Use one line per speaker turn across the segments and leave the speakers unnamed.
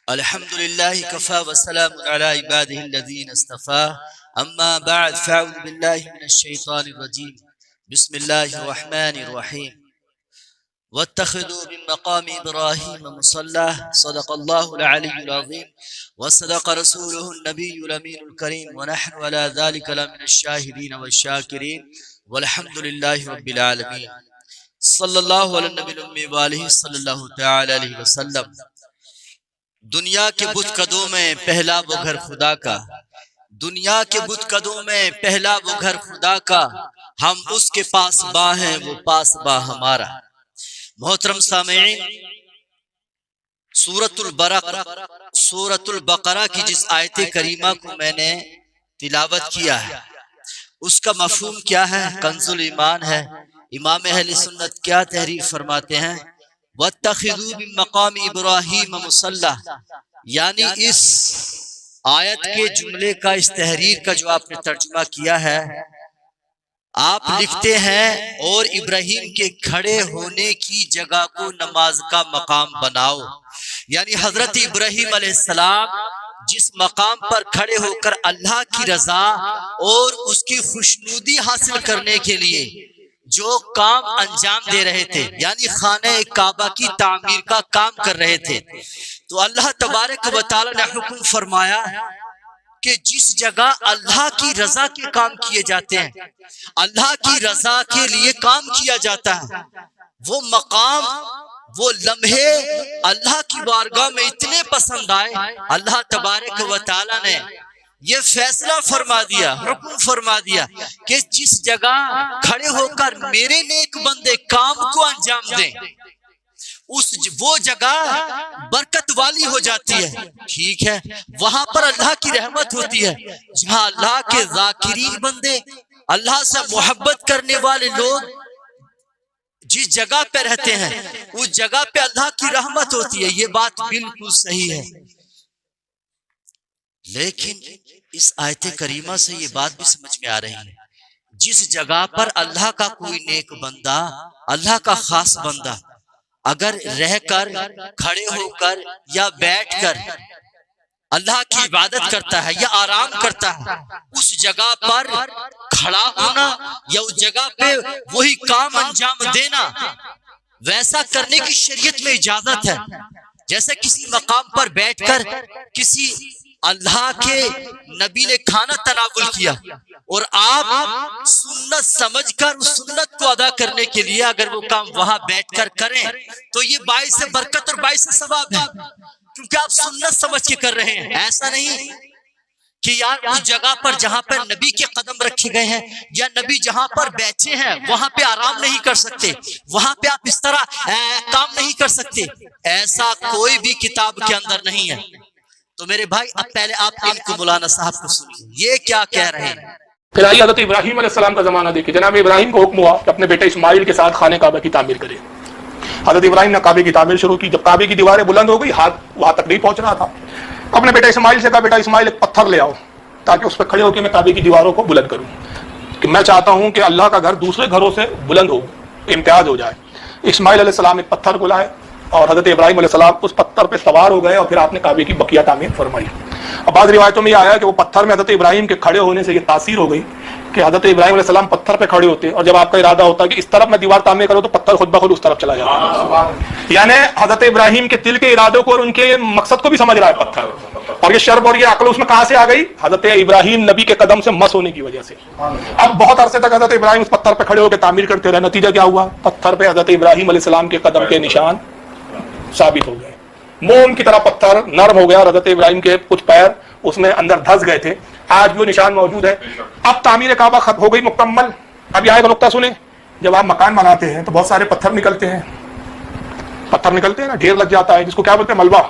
الحمد لله كفى وسلام على عباده الذين اصطفى أما بعد فأعوذ بالله من الشيطان الرجيم بسم الله الرحمن الرحيم واتخذوا من مقام إبراهيم مصلى صدق الله العلي العظيم وصدق رسوله النبي الأمين الكريم ونحن على ذلك لمن الشاهدين والشاكرين والحمد لله رب العالمين صلی اللہ علیہ نبی الأمی وآلہ صلی اللہ تعالی علیہ وسلم۔ دنیا کے بت قدوں میں پہلا وہ گھر خدا کا، دنیا کے بت قدوں میں پہلا وہ گھر خدا کا، ہم اس کے پاس باں ہیں وہ پاس باں ہمارا۔ محترم سامعین، سورۃ البقرہ کی جس آیت کریمہ کو میں نے تلاوت کیا ہے اس کا مفہوم کیا ہے؟ کنز الایمان ہے۔ امام اہل سنت کیا تحریر فرماتے ہیں؟ وَاتَّخِذُوا مِن مَقَامِ إِبْرَاهِيمَ مُصَلَّى، یعنی اس آیت کے جملے کا، اس تحریر کا جو آپ نے ترجمہ کیا ہے، آپ لکھتے ہیں اور ابراہیم کے کھڑے ہونے کی جگہ کو نماز کا مقام بناؤ۔ یعنی حضرت ابراہیم علیہ السلام جس مقام پر کھڑے ہو کر اللہ کی رضا اور اس کی خوشنودی حاصل کرنے کے لیے جو کام انجام دے رہے تھے، یعنی خانہ کعبہ کی تعمیر کا کام کر رہے تھے، تو اللہ تبارک و تعالی نے حکم فرمایا کہ جس جگہ اللہ کی رضا کے کام کیے جاتے ہیں، اللہ کی رضا کے لیے کام کیا جاتا ہے، وہ مقام، وہ لمحے اللہ کی بارگاہ میں اتنے پسند آئے، اللہ تبارک و تعالی نے یہ فیصلہ فرما دیا، حکم فرما دیا کہ جس جگہ کھڑے ہو کر میرے نیک بندے کام کو انجام دیں، وہ جگہ برکت والی ہو جاتی ہے، ٹھیک ہے، وہاں پر اللہ کی رحمت ہوتی ہے۔ جہاں اللہ کے ذاکرین بندے، اللہ سے محبت کرنے والے لوگ جس جگہ پہ رہتے ہیں اس جگہ پہ اللہ کی رحمت ہوتی ہے، یہ بات بالکل صحیح ہے۔ لیکن اس آیت کریمہ سے یہ بات بھی سمجھ میں آ رہی ہے، جس جگہ پر اللہ کا کوئی نیک بندہ، اللہ کا خاص بندہ اگر رہ کر، کھڑے ہو کر یا بیٹھ کر اللہ کی عبادت کرتا ہے یا آرام کرتا ہے، اس جگہ پر کھڑا ہونا یا اس جگہ پہ وہی کام انجام دینا، ویسا کرنے کی شریعت میں اجازت ہے۔ جیسے کسی مقام پر بیٹھ کر کسی اللہ کے نبی نے کھانا تناول کیا اور آپ سنت سمجھ کر اس سنت کو ادا کرنے کے لیے اگر وہ کام وہاں بیٹھ کر کریں تو یہ باعث برکت اور باعث ثواب ہے، کیونکہ آپ سنت سمجھ کے کر رہے ہیں۔ ایسا نہیں کہ یار اس جگہ پر جہاں پر نبی کے قدم رکھے گئے ہیں یا نبی جہاں پر بیٹھے ہیں وہاں پہ آرام نہیں کر سکتے، وہاں پہ آپ اس طرح کام نہیں کر سکتے، ایسا کوئی بھی کتاب کے اندر نہیں ہے۔ تو میرے بھائی اب پہلے آپ ان کو مولانا صاحب کو سنیے یہ کیا کہہ رہے ہیں۔
پھر آئیے حضرت ابراہیم علیہ السلام کا زمانہ دیکھیں۔ جناب ابراہیم کو حکم ہوا کہ اپنے بیٹے اسماعیل کے ساتھ خانہ کعبہ کی تعمیر کرے۔ حضرت ابراہیم نے کعبے کی تعمیر شروع کی۔ جب کعبے کی دیواریں بلند ہو گئی، ہاتھ وہاں تک نہیں پہنچ رہا تھا، اپنے بیٹے اسماعیل سے کہا بیٹا اسماعیل ایک پتھر لے آؤ تاکہ اس پہ کھڑے ہو کے میں کعبے کی دیواروں کو بلند کروں، کہ میں چاہتا ہوں کہ اللہ کا گھر دوسرے گھروں سے بلند ہو، امتیاز ہو جائے۔ اسماعیل علیہ السلام ایک پتھر کو لائے اور حضرت ابراہیم علیہ السلام اس پتھر پہ سوار ہو گئے اور پھر آپ نے کعبے کی بقیہ تعمیر فرمائی۔ اب بعض روایتوں میں یہ آیا کہ وہ پتھر میں حضرت ابراہیم کے کھڑے ہونے سے یہ تاثیر ہو گئی کہ حضرت ابراہیم علیہ السلام پتھر پہ کھڑے ہوتے اور جب آپ کا ارادہ ہوتا کہ اس طرف میں دیوار تعمیر کروں تو پتھر خود بخود اس طرف چلا جاتا۔ یعنی حضرت ابراہیم کے دل کے ارادوں کو اور ان کے مقصد کو بھی سمجھ رہا ہے پتھر، اور یہ شرب اور یہ عقل اس میں کہاں سے آ گئی؟ حضرت ابراہیم نبی کے قدم سے مس ہونے کی وجہ سے۔ اب بہت عرصے تک حضرت ابراہیم اس پتھر پہ کھڑے ہو کے تعمیر کرتے رہے، نتیجہ کیا ہوا؟ پتھر پہ حضرت ابراہیم علیہ السلام کے قدم کے نشان ثابت ہو گئے، موم کی طرح پتھر نرم ہو گیا اور حضرت ابراہیم کے کچھ پیر اس میں اندر دھس گئے تھے، آج بھی وہ نشان موجود ہے۔ اب تعمیر کعبہ ختم ہو گئی مکمل۔ اب یہاں کا نقطہ سنیں، جب آپ مکان بناتے ہیں تو بہت سارے پتھر نکلتے ہیں، نا، ڈھیر لگ جاتا ہے جس کو کیا بولتے ہیں؟ ملبہ۔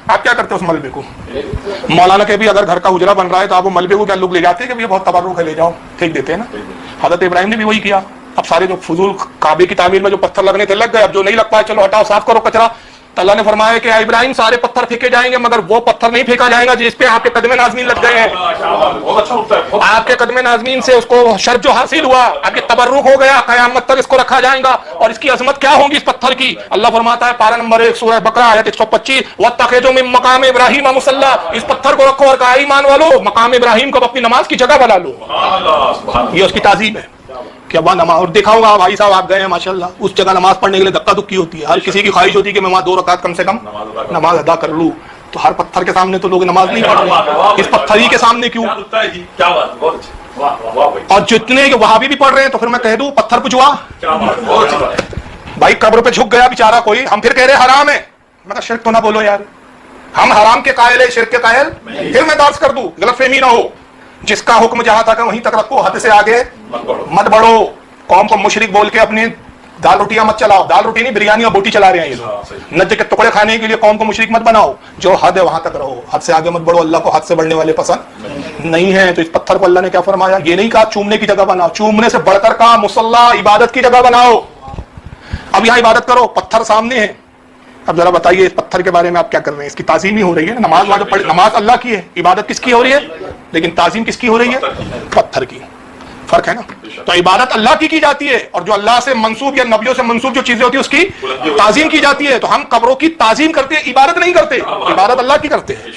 آپ کیا کرتے ہیں اس ملبے کو؟ مولانا کے بھی اگر گھر کا اجرا بن رہا ہے تو آپ وہ ملبے کو کیا لوگ لے جاتے ہیں کہ یہ بہت تبرک ہے، لے جاؤ، پھینک دیتے ہیں نا۔ حضرت ابراہیم نے بھی وہی کیا۔ اب سارے جو فضول کعبے کی تعمیر میں جو پتھر لگنے تھے لگ گئے، اب جو نہیں لگ پائے چلو ہٹاؤ، صاف کرو کچرا، تو اللہ نے فرمایا کہ اے ابراہیم سارے پتھر پھینکے جائیں گے مگر وہ پتھر نہیں پھینکا جائے گا جس پہ آپ کے قدم نازنین لگ گئے ہیں. آپ کے قدم نازنین سے اس کو شرف جو حاصل ہوا، آپ کے تبرک ہو گیا، قیامت تک اس کو رکھا جائے گا. اور اس کی عظمت کیا ہوگی اس پتھر کی؟ اللہ فرماتا ہے پارہ نمبر 1 سورہ بقرہ آیت 125 وَاتَّخِذُوا مِن مَقَامِ إِبْرَاهِيمَ مُصَلًّى، اس پتھر کو رکھو اور کہا ایمان والو مقام ابراہیم کو اپنی نماز کی جگہ بنا لو. یہ اس کی تعظیم ہے کہ اب نماز. اور دکھاؤں گا بھائی صاحب آپ گئے ہیں ماشاءاللہ اس جگہ نماز پڑھنے کے لیے دھکا دھکی ہوتی ہے. ہر کسی کی خواہش ہوتی ہے کہ میں وہاں 2 رکعت کم سے کم نماز ادا کر لوں. تو ہر پتھر کے سامنے تو لوگ نماز نہیں پڑھ رہے، اس پتھر ہی کے سامنے کیوں؟ اور جتنے وہابی بھی پڑھ رہے ہیں تو پھر میں کہہ دوں پتھر پچوا بھائی قبر پہ جھک گیا بیچارہ کوئی، ہم پھر کہہ رہے حرام ہے. میں کہا شرک تو نہ بولو یار، ہم حرام کے قائل ہے شرک کے قائل. پھر میں درس کر دوں غلط فہمی نہ ہو. جس کا حکم جہاں تک ہے وہیں تک رکھو، حد سے آگے مت بڑھو. قوم کو مشرک بول کے اپنی دال روٹیاں مت چلاؤ. دال روٹی نہیں بریانی اور بوٹی چلا رہے ہیں یہ لوگ. نج کے ٹکڑے کھانے کے لیے قوم کو مشرک مت بناؤ. جو حد ہے وہاں تک رہو، حد سے آگے مت بڑھو. اللہ کو حد سے بڑھنے والے پسند نہیں ہیں. تو اس پتھر کو اللہ نے کیا فرمایا؟ یہ نہیں کہا چومنے کی جگہ بناؤ، چومنے سے بڑھ کر کہا مصلی عبادت کی جگہ بناؤ. اب یہاں عبادت کرو، پتھر سامنے ہے. اب ذرا بتائیے اس پتھر کے بارے میں آپ کیا کر رہے ہیں؟ اس کی تعظیم ہی ہو رہی ہے. نماز اللہ کی ہے، عبادت کس کی ہو رہی ہے، لیکن تعظیم کس کی ہو رہی ہے؟ پتھر کی. فرق ہے نا. تو عبادت اللہ کی جاتی ہے اور جو اللہ سے منسوب یا نبیوں سے منسوب جو چیزیں ہوتی ہیں اس کی تعظیم کی جاتی ہے. تو ہم قبروں کی تعظیم کرتے ہیں، عبادت نہیں کرتے. عبادت اللہ کی کرتے ہیں.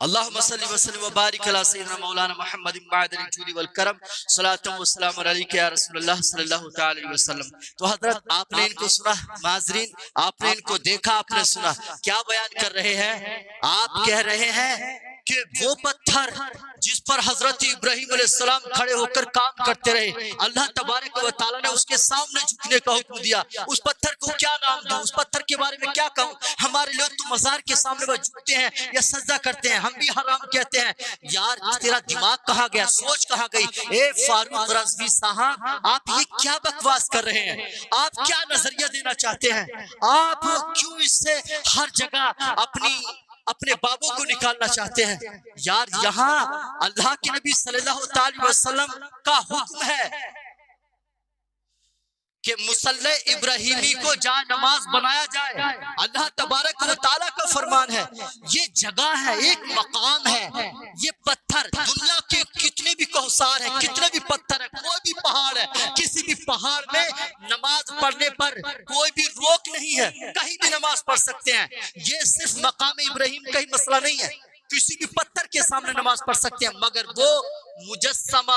اللہم صلی وسلم وبارک علی سیدنا مولانا محمد معدن الجود والکرم صلاۃ و سلام علیک یا رسول اللہ صلی اللہ تعالی علیہ وسلم. تو حضرت آپ نے ان کو سنا، معذرین آپ نے ان کو دیکھا، آپ نے سنا کیا بیان کر رہے ہیں. آپ کہہ رہے ہیں کہ وہ پتھر جس پر حضرت ابراہیم علیہ السلام کھڑے ہو کر کام کرتے رہے، اللہ تبارک و تعالیٰ نے اس کے سامنے جھکنے کا حکم دیا. اس پتھر کو کیا نام دوں، اس پتھر کے بارے میں کیا کہوں؟ ہمارے لوگ تو مزار کے سامنے وہ جھکتے ہیں یا سجدہ کرتے ہیں، ہم بھی حرام کہتے ہیں. یار تیرا دماغ کہاں گیا، سوچ کہاں گئی؟ اے فاروق رضوی صاحب آپ یہ کیا بکواس کر رہے ہیں؟ آپ کیا نظریہ دینا چاہتے ہیں؟ آپ کیوں اس سے ہر جگہ اپنے بابوں کو نکالنا چاہتے ہیں؟ یار یہاں اللہ کے نبی صلی اللہ تعالی وسلم کا حکم ہے کہ مصلی ابراہیمی کو جا نماز بنایا جائے. اللہ تبارک و تعالیٰ کا فرمان ہے. یہ جگہ ہے، ایک مقام ہے. یہ پتھر دنیا کے کتنے بھی کوثار ہیں، کتنے بھی پتھر ہیں، کوئی بھی پہاڑ ہے، کسی بھی پہاڑ میں نماز پڑھنے پر کوئی بھی روک نہیں ہے، کہیں بھی نماز پڑھ سکتے ہیں. یہ صرف مقام ابراہیم کا ہی مسئلہ نہیں ہے، کسی بھی پتھر کے سامنے نماز پڑھ سکتے ہیں. مگر وہ مجسمہ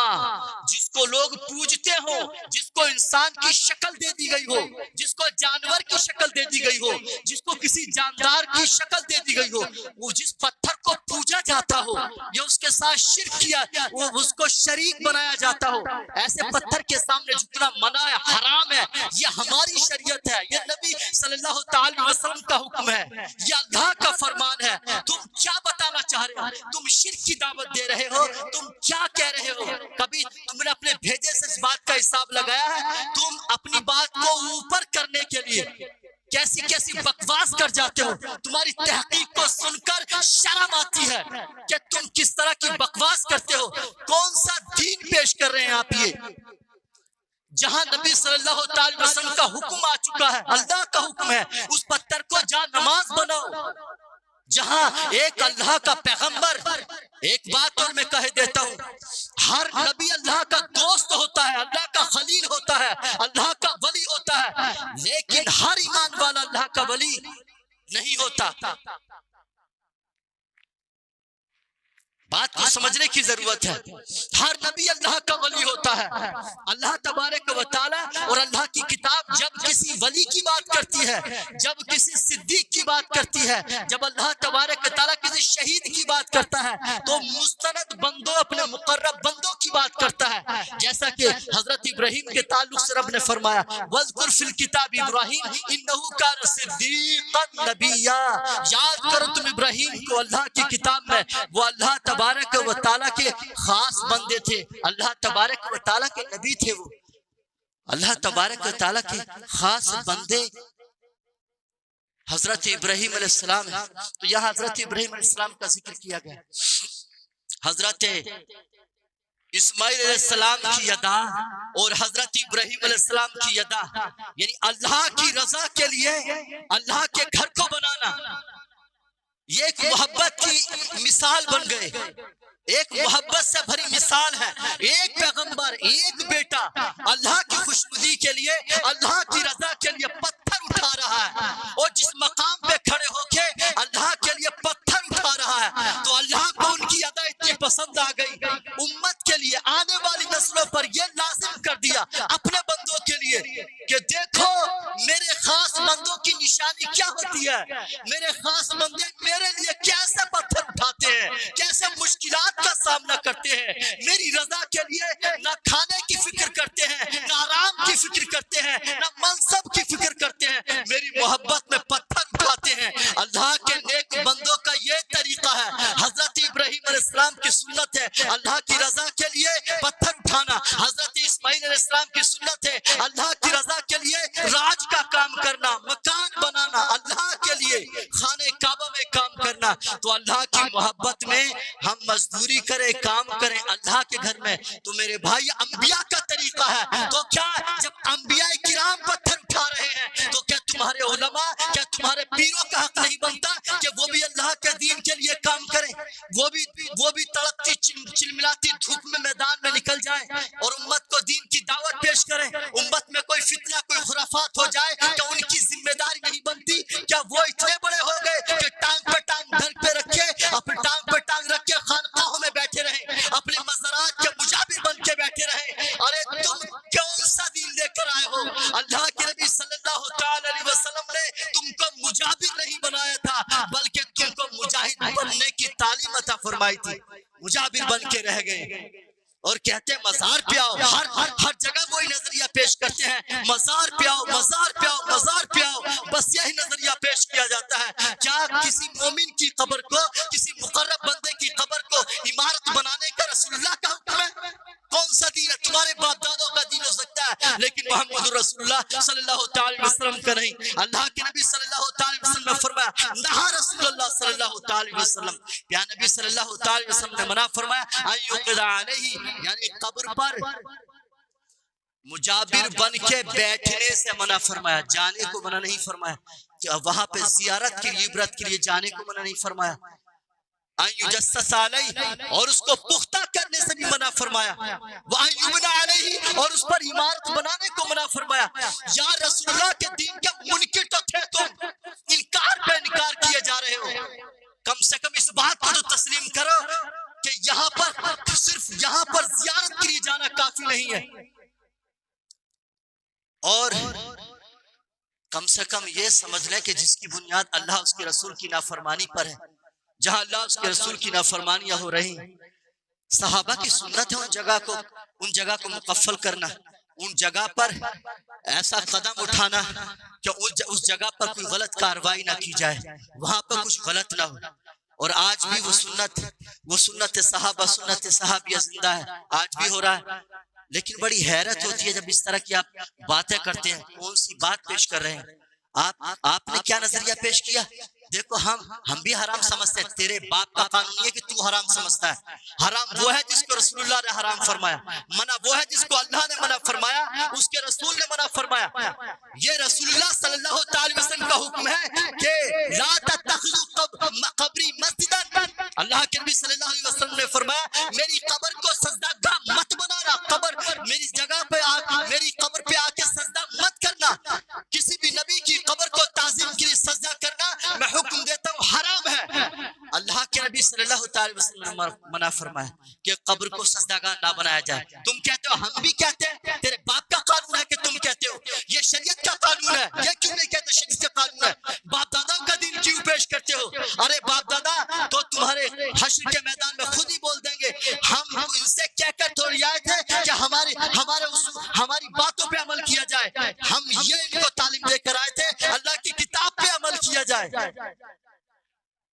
جس کو لوگ پوجتے ہو، جس کو انسان کی شکل دے دی گئی ہو، جس کو جانور کی شکل دے دی گئی ہو، جس کو کسی جاندار کی شکل دے دی گئی ہو، وہ جس پتھر کو پوجا جاتا ہو یا اس کے ساتھ شرک کیا، وہ اس کو شریک بنایا جاتا ہو، ایسے پتھر کے سامنے جھکنا منع ہے، حرام ہے. یہ ہماری شریعت ہے، یہ نبی صلی اللہ تعالی وسلم کا حکم ہے، یہ اللہ کا فرمان ہے. تم کیا بتانا چاہ رہے ہو؟ تم شرک کی دعوت دے رہے ہو، تم کیا کہہ رہے ہو؟ کبھی تم نے اپنے بھیجے سے اس بات کا حساب لگایا ہے؟ تم اپنی بات کو اوپر کرنے کے لیے کیسی کیسی بکواس کر جاتے ہو. تمہاری تحقیق کو سن کر شرم آتی ہے کہ تم کس طرح کی بکواس کرتے ہو. کون سا دین پیش کر رہے ہیں آپ؟ یہ جہاں نبی صلی اللہ تعالی وسلم کا حکم آ چکا ہے، اللہ کا حکم ہے اس پتھر کو جا نماز بناؤ. جہاں ایک اللہ کا پیغمبر، ایک بات اور میں کہہ دیتا ہوں، ہر نبی اللہ کا دوست ہوتا ہے، اللہ کا خلیل ہوتا ہے، اللہ کا ولی ہوتا ہے، لیکن ہر ایمان والا اللہ کا ولی نہیں ہوتا. بات کو سمجھنے کی ضرورت ہے. ہر نبی اللہ کا ولی ہوتا ہے. اللہ تبارک و تعالیٰ اور اللہ کی کتاب جب کسی ولی کی بات کرتی ہے، جب کسی صدیق کی بات کرتی ہے، جب اللہ تبارک و تعالیٰ کسی شہید کی بات کرتا ہے تو مستند بندوں، اپنے مقرب بندوں کی بات کرتا ہے. جیسا کہ حضرت ابراہیم کے تعلق سے رب نے فرمایا وَاذْكُرْ فِي الْكِتَابِ إِبْرَاهِيمَ إِنَّهُ كَانَ صِدِّيقًا نَبِيًّا. یاد کرو تم ابراہیم کو اللہ کی کتاب میں، وہ اللہ تبارک و تعالیٰ کے خاص بندے تھے، اللہ تبارک و تعالیٰ کے نبی تھے. وہ اللہ تبارک و تعالیٰ کے خاص بندے حضرت ابراہیم علیہ السلام ہے. تو یہاں حضرت ابراہیم علیہ السلام کا ذکر کیا گیا. حضرت اسماعیل علیہ السلام کی ادا اور حضرت ابراہیم علیہ السلام کی ادا، یعنی اللہ کی رضا کے لیے اللہ کے گھر کو بنانا، یہ ایک محبت کی مثال بن گئے، ایک محبت سے بھری مثال ہے۔ ایک پیغمبر، ایک بیٹا اللہ کی خوشنودی کے لیے، اللہ کی رضا کے لیے پتھر اٹھا رہا ہے، اور جس مقام پہ کھڑے ہو کے اللہ کے لیے پتھر اٹھا رہا ہے، تو اللہ کو ان کی ادا اتنی پسند آ گئی، امت کے لیے، آنے والی نسلوں پر یہ لازم کر دیا اپنے بندوں کے لیے کہ دیکھو میرے خاص بندوں کی نشانی کیا ہوتی ہے، میرے خاص بندے میرے لیے کیسے پتھر اٹھاتے ہیں، کیسے مشکلات کا سامنا کرتے ہیں، میری رضا کے لیے نہ کھانے کی فکر کرتے ہیں، نہ آرام کی فکر کرتے ہیں، نہ منصب کی فکر کرتے ہیں، میری محبت میں پتھر اٹھاتے ہیں۔ اللہ کے نیک بندوں کا یہ طریقہ ہے، حضرت ابراہیم علیہ السلام کی سنت ہے اللہ کی رضا کے لیے پتھر اٹھانا، حضرت اسماعیل علیہ السلام کی سنت ہے اللہ کی رضا کے لیے راج کا کام کرنا، مکان بنانا، اللہ کے لیے خانہ کعبہ میں کام کرنا۔ تو اللہ کی محبت میں ہم مزدوری کریں، کام کریں اللہ کے گھر میں، تو میرے بھائی انبیاء کا طریقہ ہے۔ تو کیا جب انبیاء کرام پتھر اٹھا رہے ہیں تو کیا تمہارے علماء، کیا تمہارے پیروں کا حق نہیں بنتا کہ وہ بھی اللہ کے دین کے لیے کام کریں، وہ بھی تڑپتی چلملاتی دھوپ میں میدان میں نکل جائیں اور امت کو دین کی دعوت پیش کریں؟ امت میں کوئی فتنہ، کوئی خرافات ہو جائے کہ ان کی ذمہ داری نہیں بنتی؟ کیا وہ اتنے بڑے ہو گئے کہ ٹانگ پہ ٹانگ گھر پہ رکھے، اپنی ٹانگ پہ ٹانگ رکھ کے خانقاہوں میں بیٹھے رہیں، اپنے مزارات کے مجابر بن کے بیٹھے رہیں؟ ارے تم کون سا دین لے کر آئے ہو؟ اللہ کے نبی صلی اللہ تعالی علیہ وسلم نے تم کو مجابر نہیں بنایا تھا، بلکہ تم کو مجاہد بننے کی تعلیم عطا فرمائی تھی۔ مجابر بن کے رہ گئے اور کہتے ہیں مزار پہ آؤ، ہر جگہ وہی نظریہ پیش کرتے ہیں، مزار پہ آؤ، مزار پہ آؤ، مزار پہ آؤ، بس یہی نظریہ پیش کیا جاتا ہے۔ کیا کسی مومن کی قبر کو، کسی مقرب بندے کی قبر کو عمارت بنانے کا رسول اللہ کا حکم ہے؟ کون سا دین ہے؟ تمہارے باپ دادوں کا دین ہو سکتا ہے لیکن محمد رسول اللہ صلی اللہ تعالی وسلم کا نہیں۔ اللہ کے نبی صلی اللہ تعالی وسلم نے فرمایا، نہا رسول اللہ صلی اللہ تعالی وسلم، یا نبی صلی اللہ تعالی وسلم نے منع فرمایا ان یقضى علیہ، یعنی قبر پر مجابر بن کے بیٹھنے سے منع فرمایا، جانے کو منع نہیں فرمایا، کہ وہاں پہ زیارت کے لیے، عبرت کے لیے جانے کو منع نہیں فرمایا۔ ان یجسس علیہ، اور اس کو پختہ کرنے سے بھی منع فرمایا، وان یبنى علیہ، اور اس پر عمارت بنانے کو منع فرمایا۔ یا رسول اللہ کے دین کے منکر تو تھے تم، انکار پہ انکار کیے جا رہے ہو، کم سے کم اس بات کو تو تسلیم کرو کہ یہاں پر صرف یہاں پر زیارت کے لیے جانا کافی نہیں ہے، اور کم سے کم یہ سمجھ لیں کہ جس کی بنیاد اللہ اس کے رسول کی نافرمانی پر ہے، جہاں اللہ اس کے رسول کی نافرمانیاں ہو رہی ہیں، صحابہ کی سنت ہے ان جگہ کو مقفل کرنا، ان جگہ پر ایسا قدم اٹھانا کہ اس جگہ پر کوئی غلط کاروائی نہ کی جائے، وہاں پر کچھ غلط نہ ہو۔ اور آج بھی وہ سنت صحابہ، سنت صحابیہ زندہ ہے، آج بھی ہو رہا ہے۔ لیکن بڑی حیرت ہوتی ہے جب اس طرح کی آپ باتیں کرتے ہیں۔ کون سی بات پیش کر رہے ہیں آپ نے کیا نظریہ پیش کیا؟ دیکھو ہم بھی حرام سمجھتے ہیں، تیرے باپ کا قانون یہ کہ تو حرام سمجھتا ہے۔ حرام وہ ہے جس کو رسول اللہ نے حرام فرمایا، منع وہ ہے جس کو اللہ نے منع فرمایا، اس کے رسول نے منع فرمایا۔ یہ رسول اللہ صلی اللہ تعالی وسلم کا حکم ہے کہ لا تتخذوا قبری مسجدا، اللہ کے نبی صلی اللہ علیہ وسلم نے فرمایا میری قبر کو سجدہ گاہ مت بنانا، میری جگہ پہ میری قبر پہ آ کے سجدہ مت کرنا، کسی بھی نبی کی قبر کو تعظیم کے لیے سجدہ کرنا میں حکم دیتا ہوں حرام ہے۔ اللہ کے نبی صلی اللہ تعالی وسلم نے منع فرمایا کہ قبر کو سجدہ گاہ نہ بنایا جائے۔ تم کہتے ہو، ہم بھی کہتے ہیں، تیرے باپ کا قانون ہے کہ تم کہتے ہو یہ شریعت کا قانون ہے، یہ کیوں نہیں کہتے شریعت کا قانون ہے؟ باپ دادا کا دین کیوں پیش کرتے ہو؟ ارے باپ دادا تو تمہارے حشر کے میدان